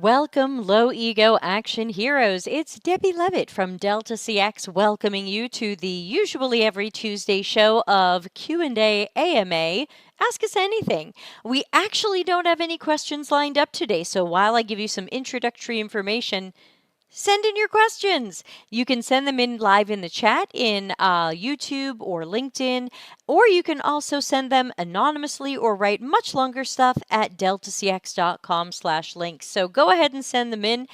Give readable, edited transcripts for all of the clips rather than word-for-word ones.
Welcome, low ego action heroes. It's Debbie Levitt from Delta CX welcoming you to the usually every Tuesday show of Q&A AMA. Ask us anything. We actually don't have any questions lined up today, so while I give you some introductory information, send in your questions. You can send them in live in the chat in YouTube or LinkedIn, or you can also send them anonymously or write much longer stuff at deltacx.com/links. So go ahead and send them in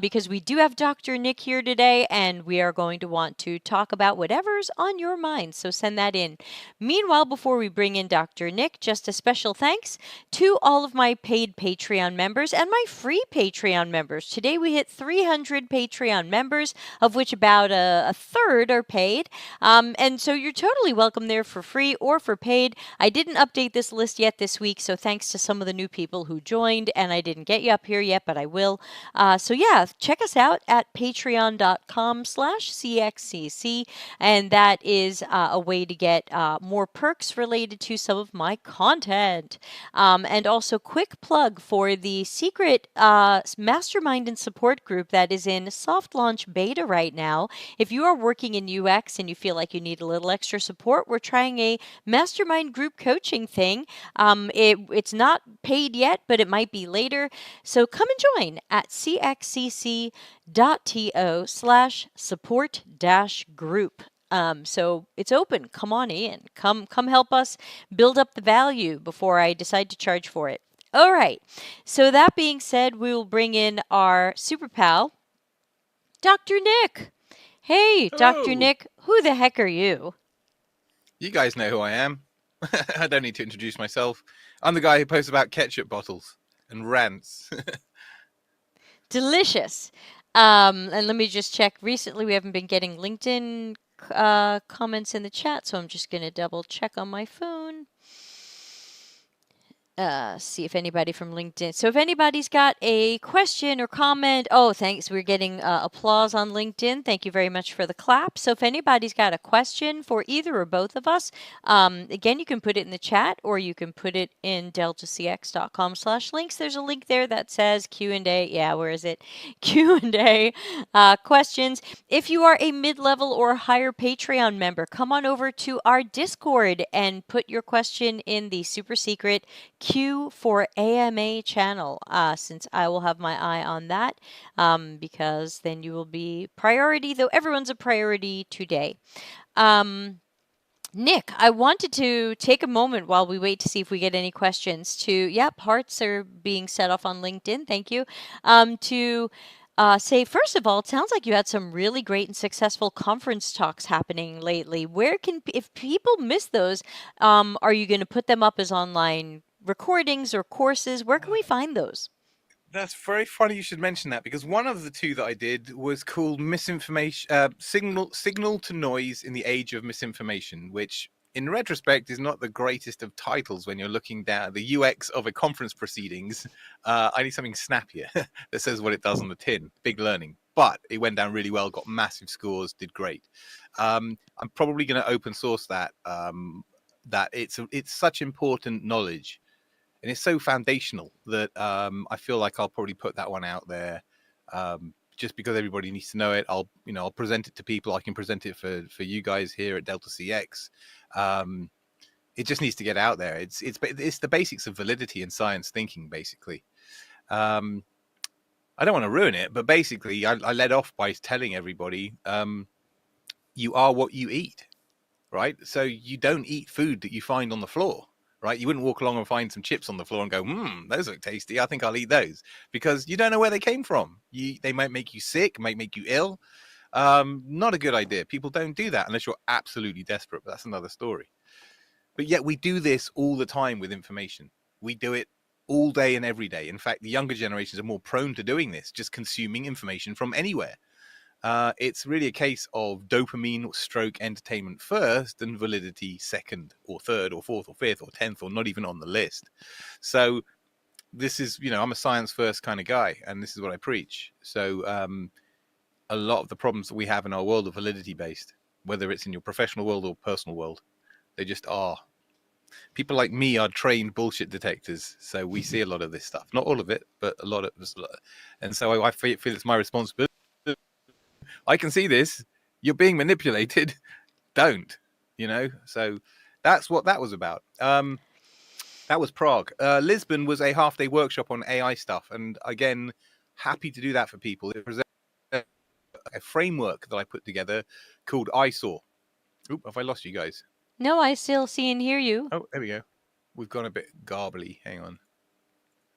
because we do have Dr. Nick here today, and we are going to want to talk about whatever's on your mind. So send that in. Meanwhile, before we bring in Dr. Nick, just a special thanks to all of my paid Patreon members and my free Patreon members. Today we hit 300 Patreon members, of which about a third are paid. And so you're totally welcome there for free or for paid. I didn't update this list yet this week, so thanks to some of the new people who joined, and I didn't get you up here yet, but I will. So yeah, check us out at patreon.com/CXCC, and that is a way to get more perks related to some of my content. And also, quick plug for the secret mastermind and support group that is in soft launch beta right now. If you are working in UX and you feel like you need a little extra support, we're trying a mastermind group coaching thing. It's not paid yet, but it might be later. So come and join at cxcc.to/support-group. So it's open. Come on in. Come help us build up the value before I decide to charge for it. All right. So that being said, we will bring in our super pal, Dr. Nick. Hey, Dr. Hello. Nick, who the heck are you? You guys know who I am. I don't need to introduce myself. I'm the guy who posts about ketchup bottles and rants. Delicious. And let me just check. Recently, we haven't been getting LinkedIn comments in the chat, so I'm just going to double check on my phone. See if anybody from LinkedIn. So if anybody's got a question or comment, oh, thanks. We're getting applause on LinkedIn. Thank you very much for the clap. So if anybody's got a question for either or both of us, again, you can put it in the chat or you can put it in deltacx.com/links. There's a link there that says Q&A. Yeah, where is it? Q&A questions. If you are a mid-level or higher Patreon member, come on over to our Discord and put your question in the super secret Q for AMA channel, since I will have my eye on that, because then you will be priority, though everyone's a priority today. Nick, I wanted to take a moment while we wait to see if we get any questions to, yep, hearts are being set off on LinkedIn, thank you, to say, first of all, it sounds like you had some really great and successful conference talks happening lately. Where can, if people miss those, are you going to put them up as online recordings or courses? Where can we find those? That's very funny you should mention that, because one of the two that I did was called signal to noise in the age of misinformation, which in retrospect is not the greatest of titles when you're looking down at the UX of a conference proceedings. I need something snappier that says what it does on the tin. Big learning. But it went down really well, got massive scores, did great. I'm probably going to open source that. That it's such important knowledge, and it's so foundational that I feel like I'll probably put that one out there, just because everybody needs to know it. I'll present it to people. I can present it for you guys here at Delta CX. It just needs to get out there. It's the basics of validity and science thinking, basically. I don't want to ruin it, but basically, I led off by telling everybody, you are what you eat, right? So you don't eat food that you find on the floor. Right, you wouldn't walk along and find some chips on the floor and go, those look tasty, I think I'll eat those, because you don't know where they came from. They might make you sick, might make you ill. Not a good idea. People don't do that unless you're absolutely desperate, but that's another story. But yet we do this all the time with information. We do it all day and every day. In fact, the younger generations are more prone to doing this, just consuming information from anywhere. It's really a case of dopamine stroke entertainment first and validity second or third or fourth or fifth or 10th or not even on the list. So this is, I'm a science first kind of guy, and this is what I preach. So a lot of the problems that we have in our world are validity based, whether it's in your professional world or personal world. They just are. People like me are trained bullshit detectors, so we see a lot of this stuff. Not all of it, but a lot of it. And so I feel it's my responsibility. I can see this. You're being manipulated. Don't, So that's what that was about. That was Prague. Lisbon was a half-day workshop on AI stuff, and again, happy to do that for people. It was a framework that I put together called ISAW. Oop, have I lost you guys? No, I still see and hear you. Oh, there we go. We've gone a bit garbly. Hang on.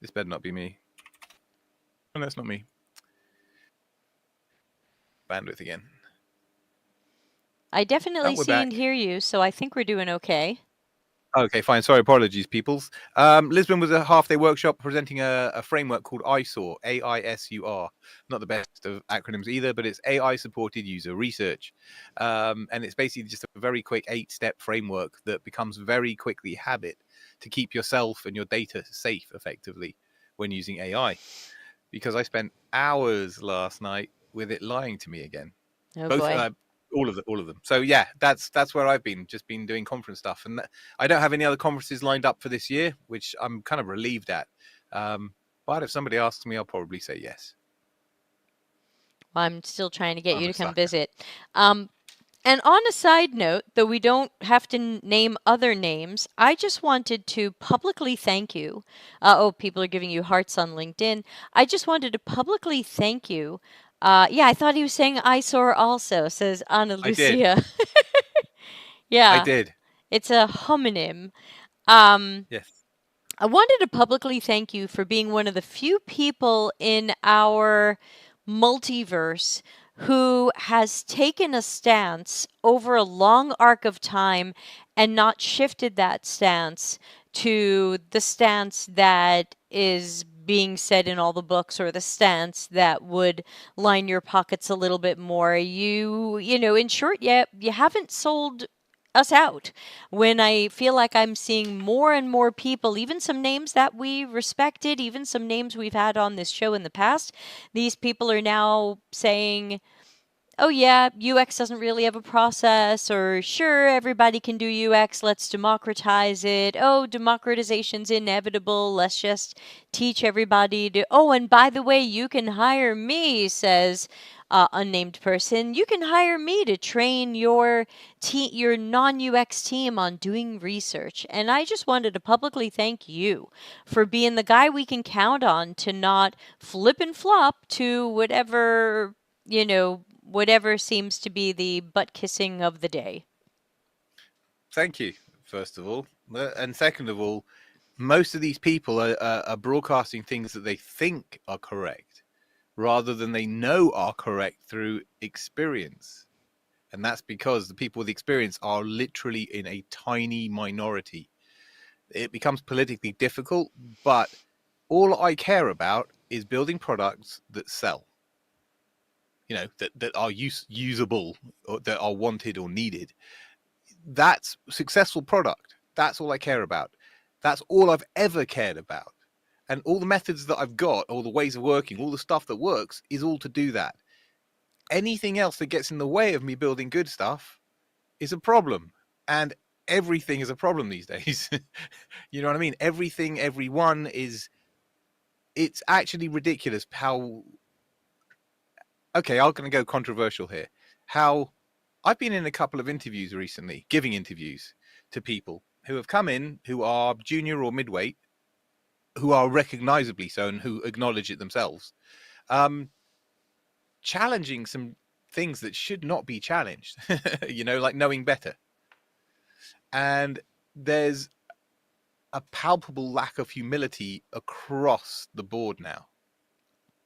This better not be me. Oh, that's not me. Bandwidth again. I definitely We're see and back. hear you, so I think we're doing okay. Okay, fine. Sorry, apologies, peoples. Lisbon was a half-day workshop presenting a framework called ISAW, AISUR. Not the best of acronyms either, but it's AI-supported user research. And it's basically just a very quick 8-step framework that becomes very quickly habit to keep yourself and your data safe effectively when using AI. Because I spent hours last night with it lying to me again. Oh Both boy. all of them. So yeah, that's where I've been, just been doing conference stuff, and I don't have any other conferences lined up for this year, which I'm kind of relieved at. But if somebody asks me, I'll probably say yes. Well, I'm still trying to get I'm you a to come sucker. visit. And on a side note, though we don't have to name other names, I just wanted to publicly thank you. People are giving you hearts on LinkedIn. I just wanted to publicly thank you. Yeah, I thought he was saying eyesore also, says Ana I did. Lucia. I Yeah, did. it's a homonym. Um, Yes. I wanted to publicly thank you for being one of the few people in our multiverse who has taken a stance over a long arc of time and not shifted that stance to the stance that is being said in all the books, or the stance that would line your pockets a little bit more. In short, you haven't sold us out. When I feel like I'm seeing more and more people, even some names that we respected, even some names we've had on this show in the past, these people are now saying, oh yeah, UX doesn't really have a process, or sure, everybody can do UX, let's democratize it. Oh, democratization's inevitable, let's just teach everybody to. Oh, and by the way, you can hire me, says unnamed person. You can hire me to train your your non-UX team on doing research. And I just wanted to publicly thank you for being the guy we can count on to not flip and flop to whatever seems to be the butt kissing of the day. Thank you, first of all, and second of all, most of these people are broadcasting things that they think are correct rather than they know are correct through experience. And that's because the people with experience are literally in a tiny minority. It becomes politically difficult, but all I care about is building products that sell, that are usable, or that are wanted or needed. That's successful product. That's all I care about. That's all I've ever cared about. And all the methods that I've got, all the ways of working, all the stuff that works is all to do that. Anything else that gets in the way of me building good stuff is a problem. And everything is a problem these days. You know what I mean? Everything, everyone is, it's actually ridiculous how, okay, I'm going to go controversial here. How I've been in a couple of interviews recently, giving interviews to people who have come in who are junior or midweight, who are recognizably so and who acknowledge it themselves, challenging some things that should not be challenged, like knowing better. And there's a palpable lack of humility across the board now.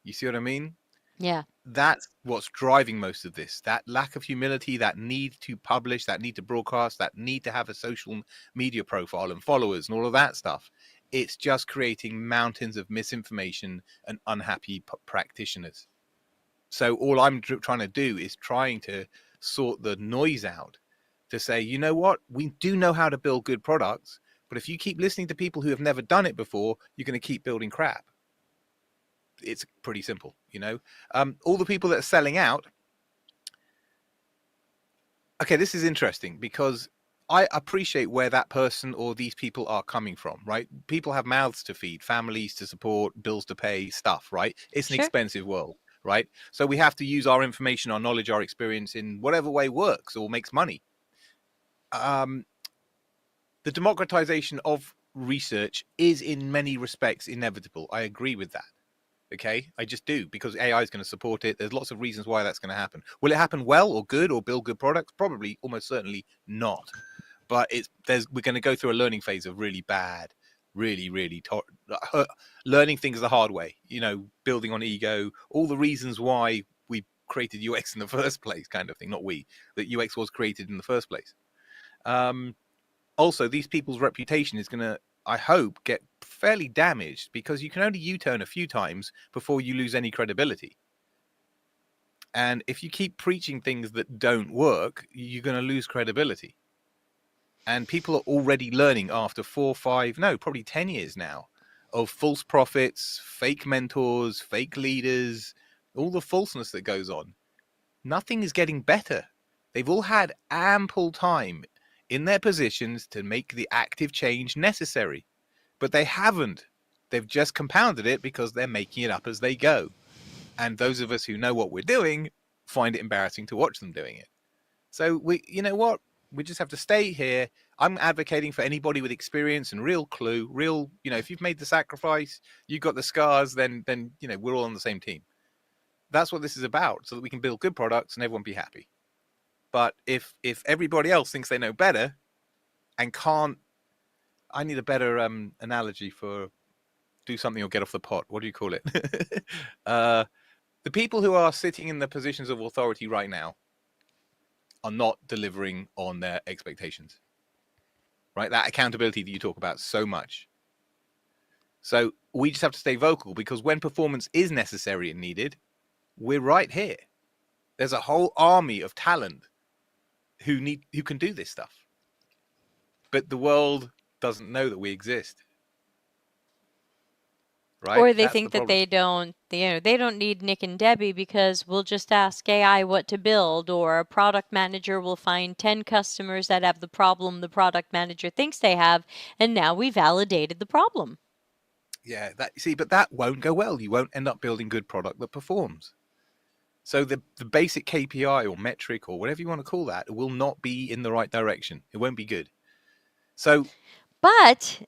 You see what I mean? Yeah. That's what's driving most of this. That lack of humility, that need to publish, that need to broadcast, that need to have a social media profile and followers and all of that stuff. It's just creating mountains of misinformation and unhappy practitioners. So all I'm trying to do is trying to sort the noise out to say, you know what, we do know how to build good products, but if you keep listening to people who have never done it before, you're going to keep building crap. It's pretty simple, all the people that are selling out. Okay, this is interesting because I appreciate where that person or these people are coming from, right? People have mouths to feed, families to support, bills to pay, stuff, right? It's an Sure. expensive world, right? So we have to use our information, our knowledge, our experience in whatever way works or makes money. Um, the democratization of research is in many respects inevitable. I agree with that. Okay, I just do, because AI is going to support it. There's lots of reasons why that's going to happen. Will it happen well or good or build good products? Probably, almost certainly not. But we're going to go through a learning phase of really bad, learning things the hard way. Building on ego, all the reasons why we created UX in the first place, kind of thing. Not we, that UX was created in the first place. Also, these people's reputation is going to, I hope, get fairly damaged, because you can only U-turn a few times before you lose any credibility. And if you keep preaching things that don't work, you're going to lose credibility. And people are already learning after 4, 5, no, probably 10 years now, of false prophets, fake mentors, fake leaders, all the falseness that goes on. Nothing is getting better. They've all had ample time in their positions to make the active change necessary, but they haven't. They've just compounded it because they're making it up as they go. And those of us who know what we're doing find it embarrassing to watch them doing it. So you know what? We just have to stay here. I'm advocating for anybody with experience and real clue, if you've made the sacrifice, you've got the scars, then we're all on the same team. That's what this is about, so that we can build good products and everyone be happy. But if everybody else thinks they know better and can't, I need a better analogy for do something or get off the pot. What do you call it? The people who are sitting in the positions of authority right now are not delivering on their expectations, right? That accountability that you talk about so much. So we just have to stay vocal, because when performance is necessary and needed, we're right here. There's a whole army of talent who can do this stuff, but the world doesn't know that we exist, right? Or they That's the think that problem. they don't need Nick and Debbie because we'll just ask AI what to build, or a product manager will find 10 customers that have the problem the product manager thinks they have, and now we validated the problem. Yeah, but that won't go well. You won't end up building good product that performs. So the basic KPI or metric or whatever you want to call that will not be in the right direction. It won't be good. So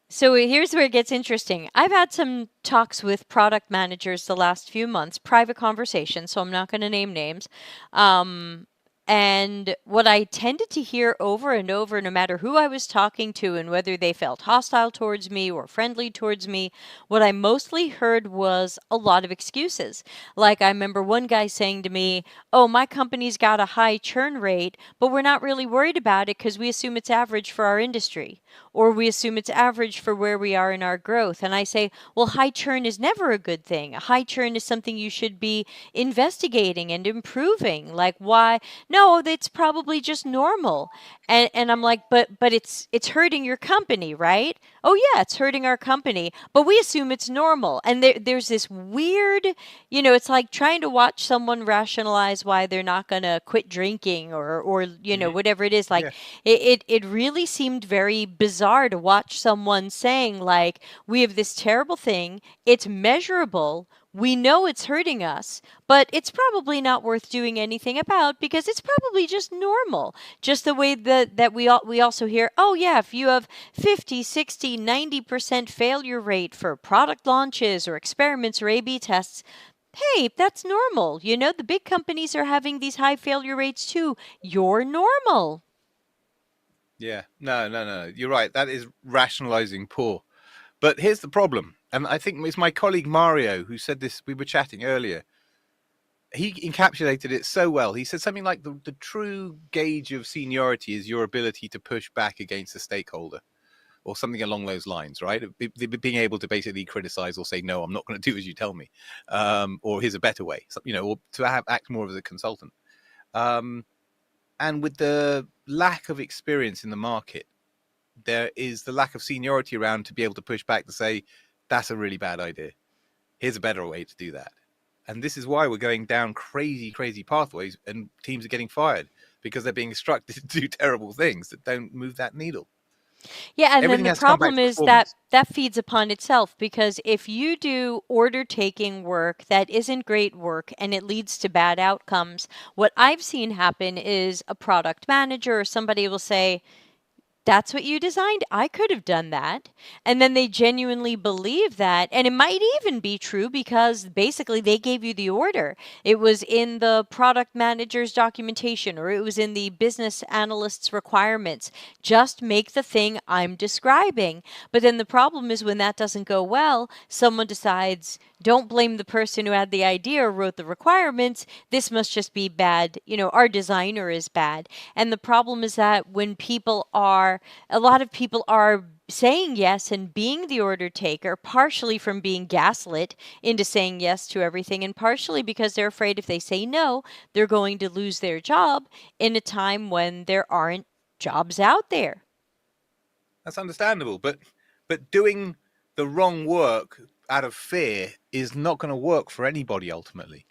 So here's where it gets interesting. I've had some talks with product managers the last few months, private conversations, so I'm not going to name names. And what I tended to hear over and over, no matter who I was talking to and whether they felt hostile towards me or friendly towards me, what I mostly heard was a lot of excuses. Like, I remember one guy saying to me, "Oh, my company's got a high churn rate, but we're not really worried about it because we assume it's average for our industry, or we assume it's average for where we are in our growth." And I say, well, high churn is never a good thing. A high churn is something you should be investigating and improving. Like, why? No, it's probably just normal. And I'm like, but it's hurting your company, right? Oh yeah, it's hurting our company, but we assume it's normal. And there's this weird, it's like trying to watch someone rationalize why they're not going to quit drinking, or whatever it is. Like, yeah, it really seemed very bizarre to watch someone saying, like, we have this terrible thing, it's measurable, we know it's hurting us, but it's probably not worth doing anything about because it's probably just normal. Just the way that we also hear, oh yeah, if you have 50, 60, 90% failure rate for product launches or experiments or A/B tests, hey, that's normal. The big companies are having these high failure rates too. You're normal. yeah. No. You're right. That is rationalizing poor. But here's the problem. And I think it's my colleague Mario who said this. We were chatting earlier. He encapsulated it so well. He said something like the true gauge of seniority is your ability to push back against a stakeholder, or something along those lines, right? Being able to basically criticize or say, no, I'm not going to do as you tell me, or here's a better way, or to act more as a consultant. And with the lack of experience in the market, there is the lack of seniority around to be able to push back to say, that's a really bad idea. Here's a better way to do that. And this is why we're going down crazy pathways and teams are getting fired. because they're being instructed to do terrible things that don't move that needle. Yeah, and then Everything the has to come back problem to is that performance. that feeds upon itself, because if you do order taking work that isn't great work and it leads to bad outcomes, what I've seen happen is a product manager or somebody will say, that's what you designed? I could have done that. And then they genuinely believe that. And it might even be true because basically they gave you the order. It was in the product manager's documentation or it was in the business analyst's requirements. Just make the thing I'm describing. But then the problem is when that doesn't go well, someone decides, don't blame the person who had the idea or wrote the requirements. This must just be bad. Our designer is bad. And the problem is that when a lot of people are saying yes and being the order taker, partially from being gaslit into saying yes to everything, and partially because they're afraid if they say no, they're going to lose their job in a time when there aren't jobs out there. That's understandable, but doing the wrong work out of fear is not going to work for anybody ultimately.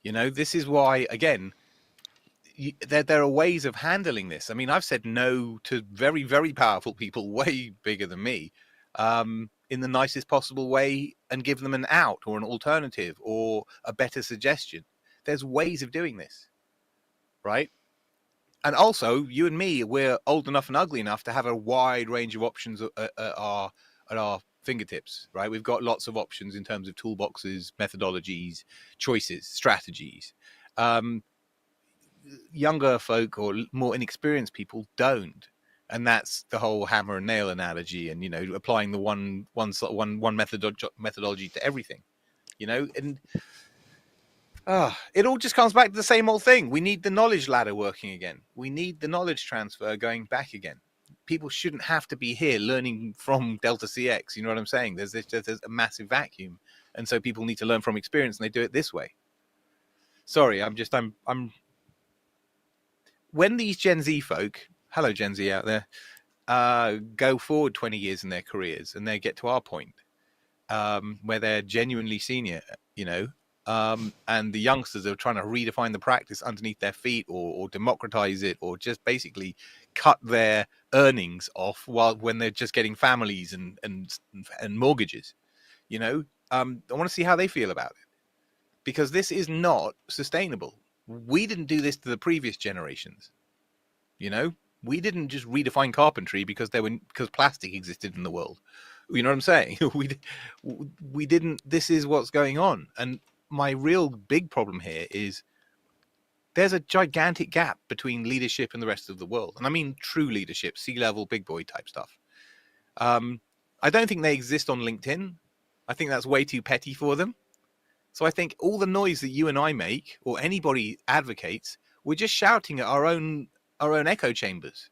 This is why, again, there are ways of handling this. I mean, I've said no to very, very powerful people, way bigger than me, in the nicest possible way, and give them an out or an alternative or a better suggestion. There's ways of doing this, right? And also, you and me, we're old enough and ugly enough to have a wide range of options at our fingertips, right? We've got lots of options in terms of toolboxes, methodologies, choices, strategies. Um, Younger folk or more inexperienced people don't, and that's the whole hammer and nail analogy, and applying the one methodology to everything. And it all just comes back to the same old thing. We need the knowledge ladder working again. We need the knowledge transfer going back again. People shouldn't have to be here learning from Delta CX. You know what I'm saying? There's a massive vacuum, and so people need to learn from experience, and they do it this way. Sorry, I'm when these Gen Z folk, hello Gen Z out there, go forward 20 years in their careers and they get to our point, where they're genuinely senior, and the youngsters are trying to redefine the practice underneath their feet, or democratize it, or just basically cut their earnings off when they're just getting families and mortgages. I want to see how they feel about it, because this is not sustainable. We didn't do this to the previous generations. We didn't just redefine carpentry because plastic existed in the world. You know what I'm saying? we didn't. This is what's going on, and my real big problem here is there's a gigantic gap between leadership and the rest of the world, and I mean true leadership, C-level, big boy type stuff. I don't think they exist on LinkedIn. I think that's way too petty for them. So I think all the noise that you and I make, or anybody advocates, we're just shouting at our own echo chambers.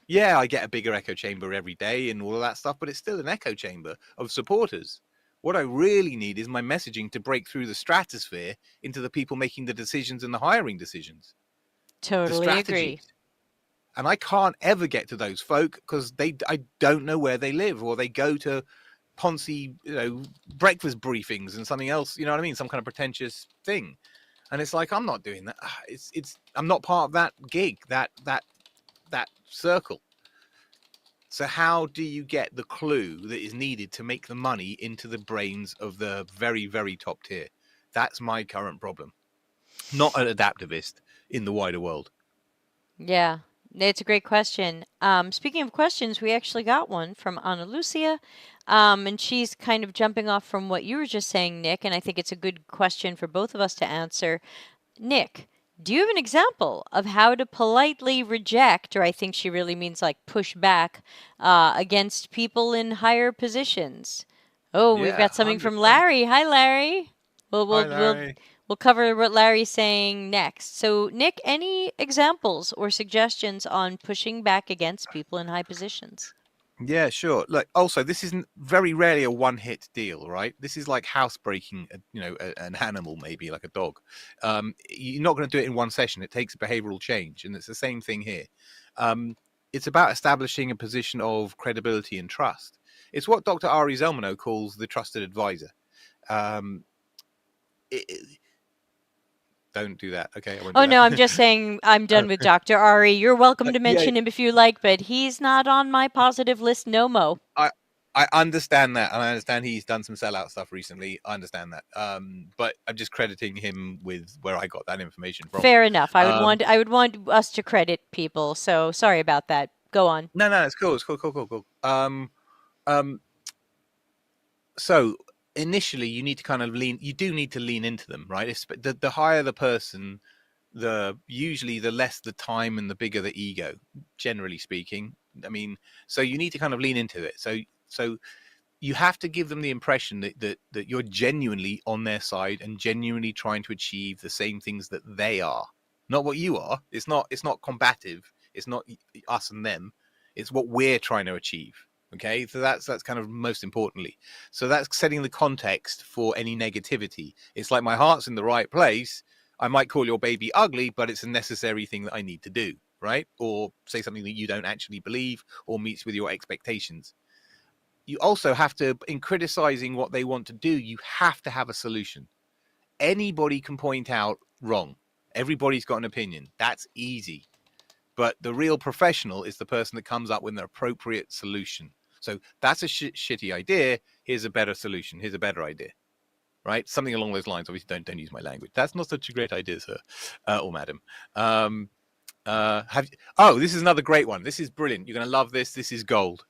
Yeah, I get a bigger echo chamber every day and all of that stuff, but it's still an echo chamber of supporters. What I really need is my messaging to break through the stratosphere into the people making the decisions and the hiring decisions, the Totally agree. strategies. And I can't ever get to those folk because I don't know where they live, or they go to Ponzi, breakfast briefings and something else. You know what I mean? Some kind of pretentious thing. And it's like, I'm not doing that. I'm not part of that gig, that circle. So how do you get the clue that is needed to make the money into the brains of the very, very top tier? That's my current problem. Not an adaptivist in the wider world. Yeah, it's a great question. Speaking of questions, we actually got one from Ana Lucia, and she's kind of jumping off from what you were just saying, Nick, and I think it's a good question for both of us to answer. Nick, do you have an example of how to politely reject, or I think she really means like push back, against people in higher positions? Oh, we've Yeah, got something from 100%. Larry. Hi, Larry. We'll Hi, we'll we'll Larry. we'll cover what Larry's saying next. So, Nick, any examples or suggestions on pushing back against people in high positions? Yeah, sure. Look, also, this isn't very rarely a one-hit deal, right? This is like housebreaking, an animal, maybe like a dog. You're not going to do it in one session. It takes behavioral change, and it's the same thing here. It's about establishing a position of credibility and trust. It's what Dr. Ari Zelmano calls the trusted advisor. Um, it, Don't do that. Okay, I won't Oh do no, I'm that. just saying I'm done with Dr. Ari. You're welcome to Yeah, mention him if you like, but he's not on my positive list no mo. I I understand that, and I understand he's done some sellout stuff recently. I understand that, but I'm just crediting him with where I got that information from. Fair enough. Um, I would want us to credit people. So sorry about that. Go on. no, no, it's cool. It's cool, cool, cool, cool. Um, so initially, you need to kind of lean. You do need to lean into them, right? If the higher the person, the usually the less the time and the bigger the ego. Generally speaking, I mean, so you need to kind of lean into it. So you have to give them the impression that you're genuinely on their side and genuinely trying to achieve the same things that they are, not what you are. It's not combative. It's not us and them. It's what we're trying to achieve. Okay, so that's kind of most importantly. So that's setting the context for any negativity. It's like my heart's in the right place. I might call your baby ugly, but it's a necessary thing that I need to do, right? Or say something that you don't actually believe or meets with your expectations. You also have to, in criticizing what they want to do, you have to have a solution. Anybody can point out wrong. Everybody's got an opinion. That's easy. But the real professional is the person that comes up with an appropriate solution. So that's a shitty idea. Here's a better solution. Here's a better idea. Right? Something along those lines. Obviously, don't use my language. That's not such a great idea, sir or madam. This is another great one. This is brilliant. You're going to love this. This is gold.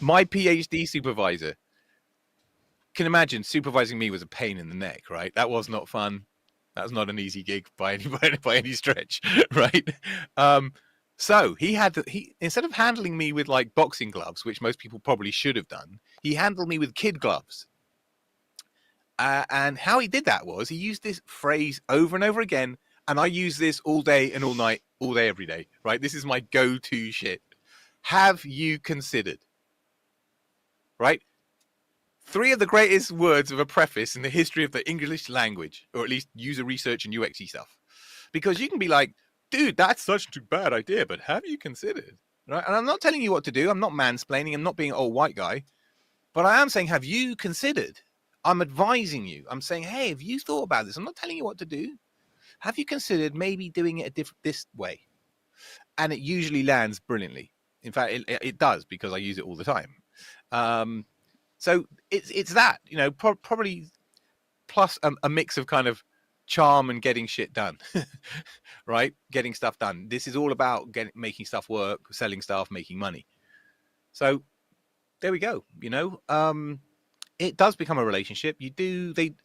My PhD supervisor, can imagine supervising me was a pain in the neck, right? That was not fun. That was not an easy gig by any stretch, right? So he instead of handling me with like boxing gloves, which most people probably should have done, he handled me with kid gloves. And how he did that was he used this phrase over and over again, and I use this all day and all night, all day, every day, right? This is my go-to shit. Have you considered, right? Three of the greatest words of a preface in the history of the English language, or at least user research and UX stuff. Because you can be like, dude, that's such a bad idea, but have you considered? Right? And I'm not telling you what to do. I'm not mansplaining. I'm not being an old white guy. But I am saying, have you considered? I'm advising you. I'm saying, hey, have you thought about this? I'm not telling you what to do. Have you considered maybe doing it this way? And it usually lands brilliantly. In fact, it does, because I use it all the time. So it's that, probably plus a mix of kind of charm and getting shit done, right? Getting stuff done. This is all about making stuff work, selling stuff, making money. So there we go. It does become a relationship.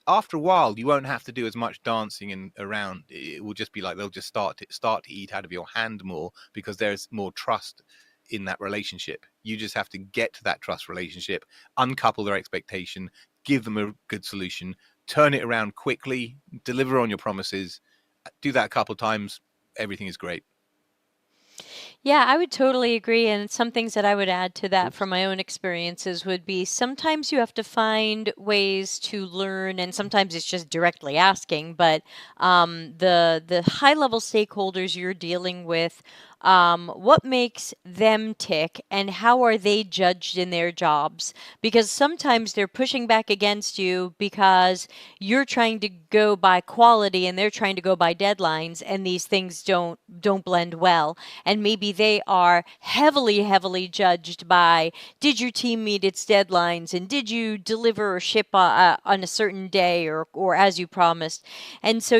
After a while, you won't have to do as much dancing and around. It will just be like they'll just start to eat out of your hand more, because there's more trust in that relationship. You just have to get to that trust relationship, uncouple their expectation, give them a good solution, turn it around quickly, deliver on your promises. Do that a couple of times, everything is great. Yeah, I would totally agree. And some things that I would add to that Oops. from my own experiences would be sometimes you have to find ways to learn, and sometimes it's just directly asking. But the high level stakeholders you're dealing with, what makes them tick, and how are they judged in their jobs? Because sometimes they're pushing back against you because you're trying to go by quality and they're trying to go by deadlines, and these things don't blend well. And maybe they are heavily judged by, did your team meet its deadlines, and did you deliver or ship on a certain day, or as you promised. And so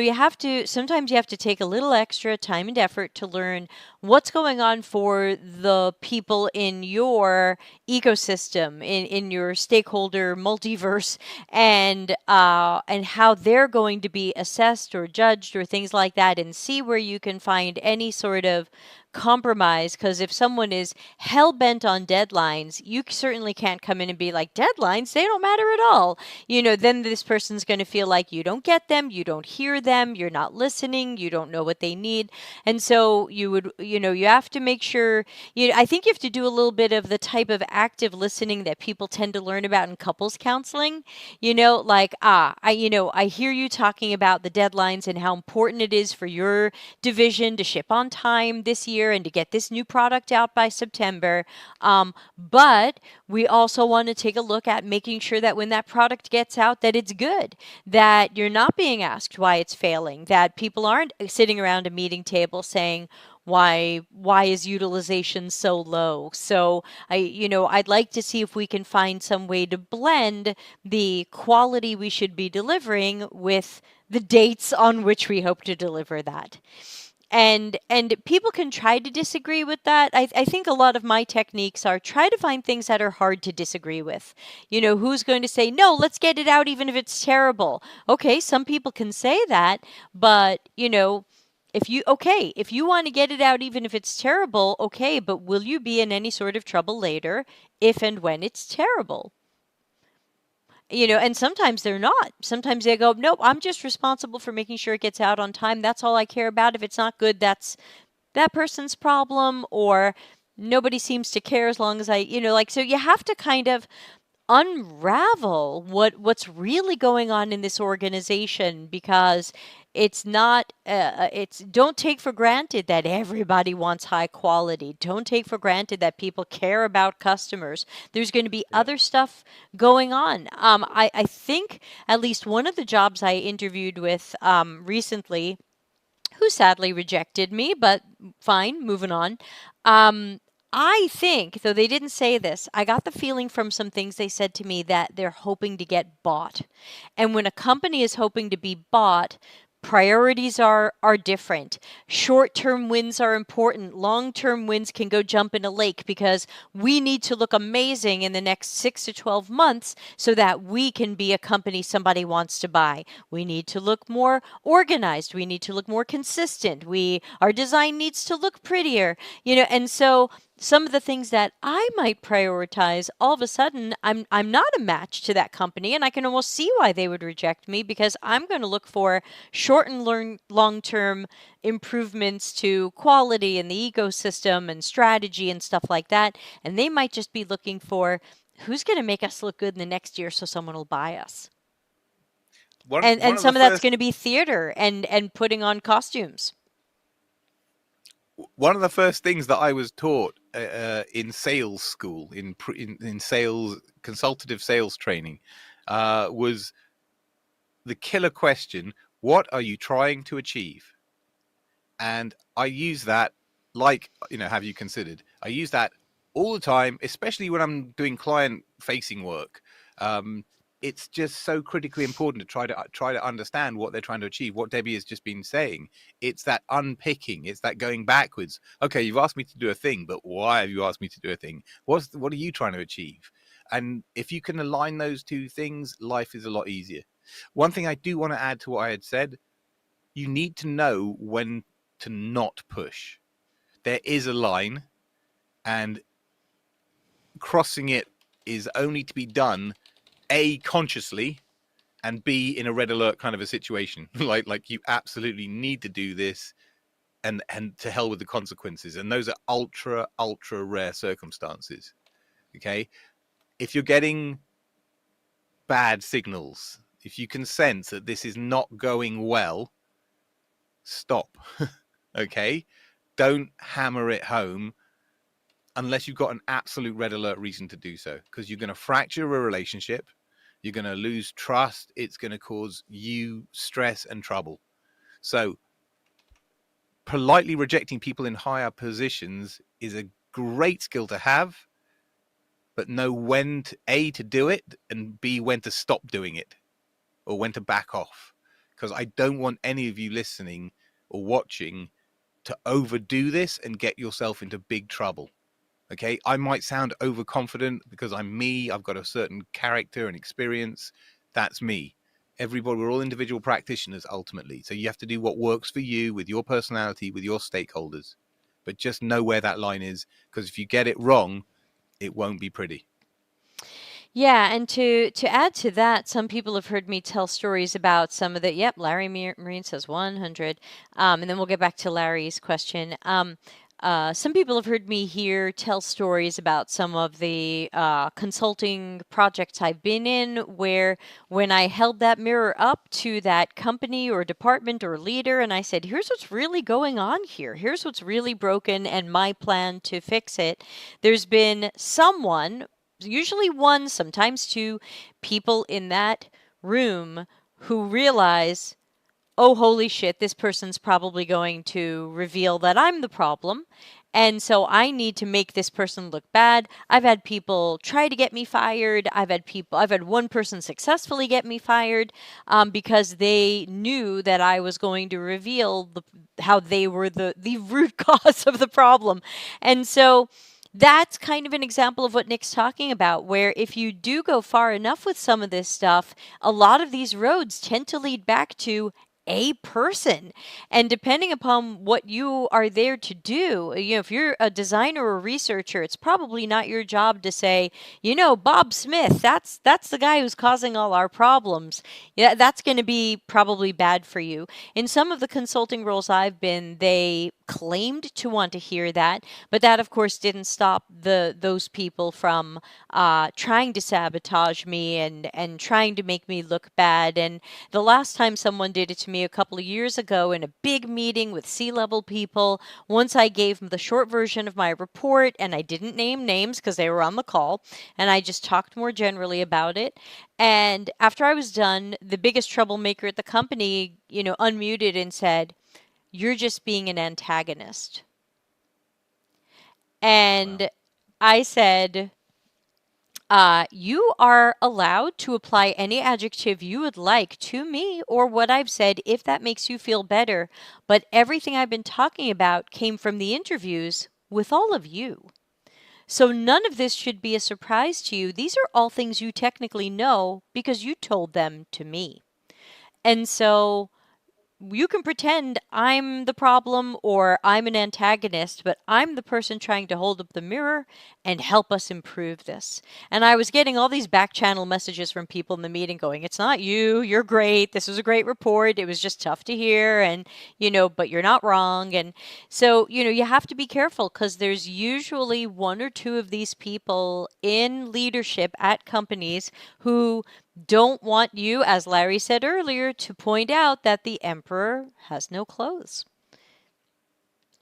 sometimes you have to take a little extra time and effort to learn what's going on for the people in your ecosystem, in your stakeholder multiverse, and how they're going to be assessed or judged or things like that, and see where you can find any sort of compromise. Because if someone is hell bent on deadlines, you certainly can't come in and be like, deadlines, they don't matter at all. Then this person's going to feel like you don't get them, you don't hear them, you're not listening, you don't know what they need. And so you have to make sure, I think you have to do a little bit of the type of active listening that people tend to learn about in couples counseling. Like, I hear you talking about the deadlines and how important it is for your division to ship on time this year. year and to get this new product out by September. But we also want to take a look at making sure that when that product gets out, that it's good, that you're not being asked why it's failing, that people aren't sitting around a meeting table saying, why is utilization so low? So I'd like to see if we can find some way to blend the quality we should be delivering with the dates on which we hope to deliver that. And people can try to disagree with that. I think a lot of my techniques are try to find things that are hard to disagree with. Who's going to say, no, let's get it out even if it's terrible? Okay, some people can say that, but if you want to get it out even if it's terrible, okay, but will you be in any sort of trouble later if and when it's terrible? And sometimes they're not. Sometimes they go, nope, I'm just responsible for making sure it gets out on time. That's all I care about. If it's not good, that's that person's problem, or nobody seems to care as long as so you have to kind of unravel what's really going on in this organization, because it's not it's don't take for granted that everybody wants high quality. Don't take for granted that people care about customers. There's going to be Yeah. other stuff going on. I think at least one of the jobs I interviewed with recently, who sadly rejected me, but fine, moving on. Um, I think, though they didn't say this, I got the feeling from some things they said to me that they're hoping to get bought. And when a company is hoping to be bought, priorities are different. Short-term wins are important. Long-term wins can go jump in a lake because we need to look amazing in the next 6 to 12 months so that we can be a company somebody wants to buy. We need to look more organized. We need to look more consistent. Our design needs to look prettier. And so some of the things that I might prioritize, all of a sudden, I'm not a match to that company, and I can almost see why they would reject me, because I'm going to look for short and long-term improvements to quality and the ecosystem and strategy and stuff like that, and they might just be looking for who's going to make us look good in the next year so someone will buy us. One And of the some of that's first going to be theater and putting on costumes. one of the first things that I was taught in sales school, in sales, consultative sales training, was the killer question: what are you trying to achieve? And I use that, like, have you considered? I use that all the time, especially when I'm doing client facing work. It's just so critically important to try to understand what they're trying to achieve. What Debbie has just been saying, it's that unpicking, it's that going backwards. Okay, you've asked me to do a thing, but why have you asked me to do a thing? What are you trying to achieve? And if you can align those two things, life is a lot easier. One thing I do want to add to what I had said: you need to know when to not push. There is a line, and crossing it is only to be done A, consciously, and B, in a red alert kind of a situation. like you absolutely need to do this, and to hell with the consequences. And those are ultra rare circumstances. Okay, if you're getting bad signals, if you can sense that this is not going well, stop. Okay, don't hammer it home unless you've got an absolute red alert reason to do so, because you're going to fracture a relationship, you're going to lose trust, it's going to cause you stress and trouble. So politely rejecting people in higher positions is a great skill to have, but know when to do it, and B, when to stop doing it, or when to back off. Because I don't want any of you listening or watching to overdo this and get yourself into big trouble. Okay, I might sound overconfident because I'm me. I've got a certain character and experience. That's me. Everybody, we're all individual practitioners ultimately. So you have to do what works for you with your personality, with your stakeholders. But just know where that line is, because if you get it wrong, it won't be pretty. Yeah, and to add to that, some people have heard me tell stories about some of the. Yep, Larry Marine says 100, and then we'll get back to Larry's question. some people have heard me here tell stories about some of the consulting projects I've been in where when I held that mirror up to that company or department or leader and I said, here's what's really going on here, here's what's really broken, and my plan to fix it, there's been someone, usually one, sometimes two, people in that room who realize, oh, holy shit, this person's probably going to reveal that I'm the problem. And so I need to make this person look bad. I've had people try to get me fired. I've had one person successfully get me fired because they knew that I was going to reveal how they were the root cause of the problem. And so that's kind of an example of what Nick's talking about, where if you do go far enough with some of this stuff, a lot of these roads tend to lead back to a person. And depending upon what you are there to do, if you're a designer or a researcher, it's probably not your job to say, Bob Smith, that's the guy who's causing all our problems. Yeah, that's going to be probably bad for you. In some of the consulting roles I've been, they claimed to want to hear that, but that of course didn't stop those people from trying to sabotage me and trying to make me look bad. And the last time someone did it to me a couple of years ago in a big meeting with C-level people, once I gave them the short version of my report and I didn't name names because they were on the call, and I just talked more generally about it. And after I was done, the biggest troublemaker at the company, unmuted and said, "You're just being an antagonist." Wow. And I said, you are allowed to apply any adjective you would like to me or what I've said if that makes you feel better. But everything I've been talking about came from the interviews with all of you. So none of this should be a surprise to you. These are all things you technically know because you told them to me. And so you can pretend I'm the problem or I'm an antagonist, but I'm the person trying to hold up the mirror and help us improve this. And I was getting all these back channel messages from people in the meeting going, it's not you, you're great, this was a great report, it was just tough to hear, and, but you're not wrong. And so, you have to be careful because there's usually one or two of these people in leadership at companies who don't want you, as Larry said earlier, to point out that the emperor has no clothes.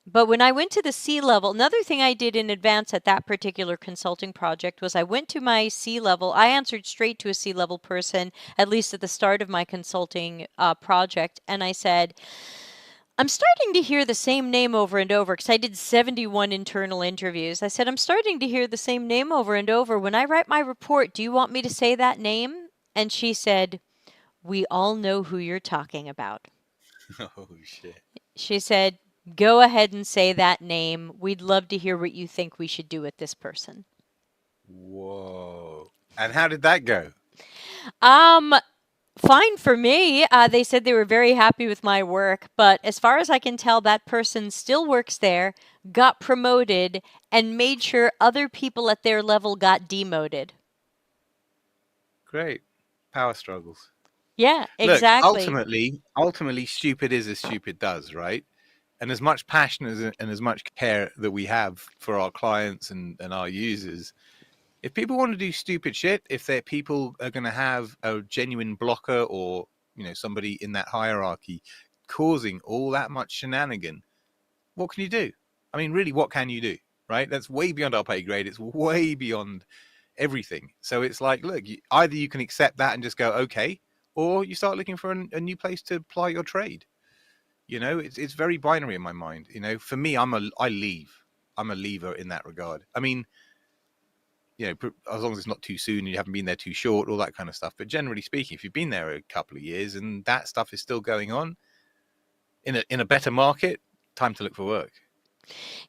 But when I went to the C-level, another thing I did in advance at that particular consulting project was I went to my C-level. I answered straight to a C-level person, at least at the start of my consulting project. And I said, I'm starting to hear the same name over and over because I did 71 internal interviews. I said, I'm starting to hear the same name over and over. When I write my report, do you want me to say that name? And she said, we all know who you're talking about. Oh shit. She said, go ahead and say that name. We'd love to hear what you think we should do with this person. Whoa. And how did that go? Um, Fine for me. They said they were very happy with my work, but as far as I can tell, that person still works there, got promoted, and made sure other people at their level got demoted. Great. Power struggles. Yeah, Look, exactly. ultimately, stupid is as stupid does, right? And as much passion and as much care that we have for our clients and our users, if people want to do stupid shit, if their people are going to have a genuine blocker or somebody in that hierarchy causing all that much shenanigan, what can you do? I mean, really, what can you do? Right? That's way beyond our pay grade. It's way beyond everything. So it's like, look, either you can accept that and just go okay, or you start looking for a new place to ply your trade. It's very binary in my mind. For me, I leave. I'm a leaver in that regard. I mean, as long as it's not too soon and you haven't been there too short, all that kind of stuff. But generally speaking, if you've been there a couple of years and that stuff is still going on in a better market, time to look for work.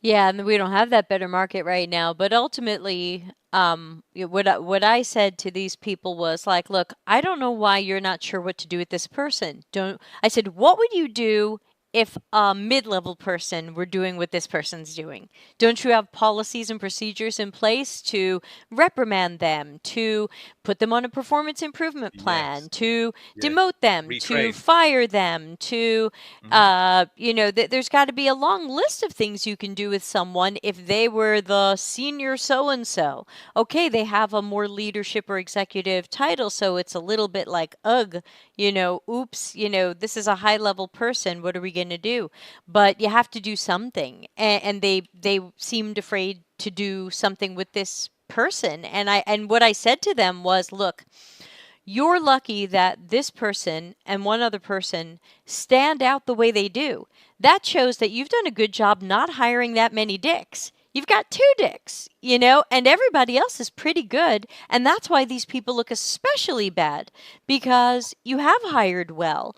Yeah, and we don't have that better market right now. But ultimately, what I said to these people was like, look, I don't know why you're not sure what to do with this person. Don't I said, what would you do if a mid-level person were doing what this person's doing? Don't you have policies and procedures in place to reprimand them, to put them on a performance improvement plan, Yes. to Yes. demote them, to Retrain. fire them, to, Hmm. there's got to be a long list of things you can do with someone if they were the senior so-and-so. Okay, they have a more leadership or executive title, so it's a little bit like, ugh, oops, this is a high level person. What are we going to do? But you have to do something. And they seemed afraid to do something with this person. And what I said to them was, look, you're lucky that this person and one other person stand out the way they do. That shows that you've done a good job not hiring that many dicks. You've got two dicks, and everybody else is pretty good. And that's why these people look especially bad, because you have hired well.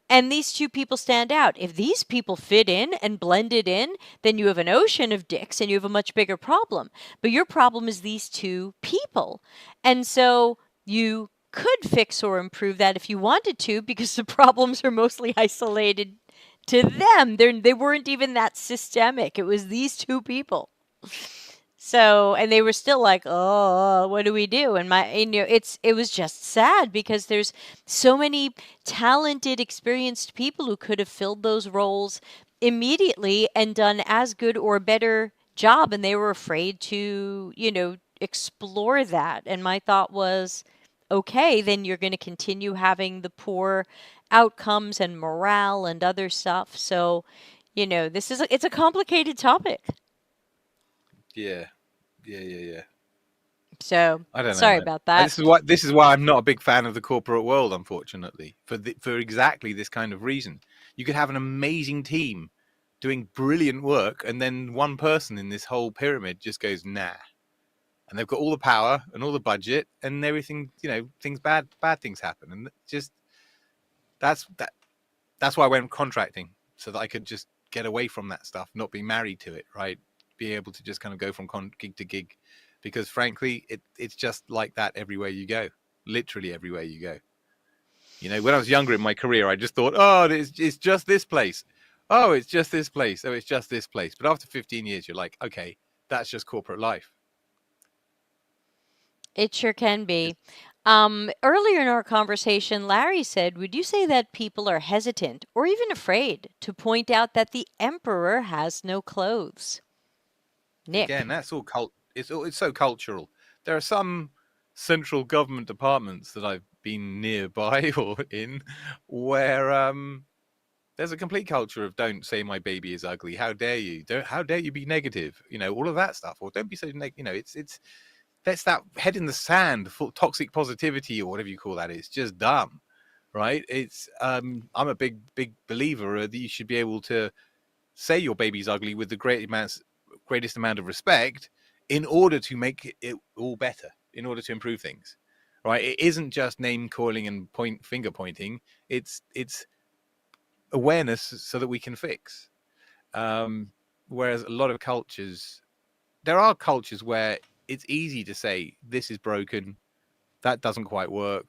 And these two people stand out. If these people fit in and blended in, then you have an ocean of dicks and you have a much bigger problem. But your problem is these two people. And so you could fix or improve that if you wanted to, because the problems are mostly isolated to them. They weren't even that systemic. It was these two people. So, and they were still like, "Oh, what do we do?" And it was just sad because there's so many talented, experienced people who could have filled those roles immediately and done as good or better job, and they were afraid to, explore that. And my thought was, okay, then you're going to continue having the poor outcomes and morale and other stuff. So, it's a complicated topic. Yeah. Yeah. Yeah. Yeah. So, I don't know, sorry man. about that. This is why I'm not a big fan of the corporate world, unfortunately, for exactly this kind of reason. You could have an amazing team doing brilliant work, and then one person in this whole pyramid just goes nah, and they've got all the power and all the budget and everything. Things bad things happen, and just that's that. That's why I went contracting, so that I could just get away from that stuff, not be married to it, right? Be able to just kind of go from gig to gig, because frankly, it's just like that everywhere you go, literally everywhere you go. When I was younger in my career, I just thought, oh, it's just this place. Oh, it's just this place. Oh, it's just this place. But after 15 years, you're like, okay, that's just corporate life. It sure can It's, be. Earlier in our conversation, Larry said, would you say that people are hesitant or even afraid to point out that the emperor has no clothes? again, Nick. that's all it's so cultural. There are some central government departments that I've been nearby or in where there's a complete culture of don't say my baby is ugly. How dare you? Don't how dare you be negative? All of that stuff. Or don't be so negative. It's that's that head in the sand for toxic positivity or whatever you call that. It's just dumb, right? I'm a big believer that you should be able to say your baby's ugly with the greatest amount of respect in order to make it all better, in order to improve things, right? It isn't just name calling and finger pointing. It's awareness so that we can fix. Um, Whereas a lot of cultures, there are cultures where it's easy to say this is broken, that doesn't quite work,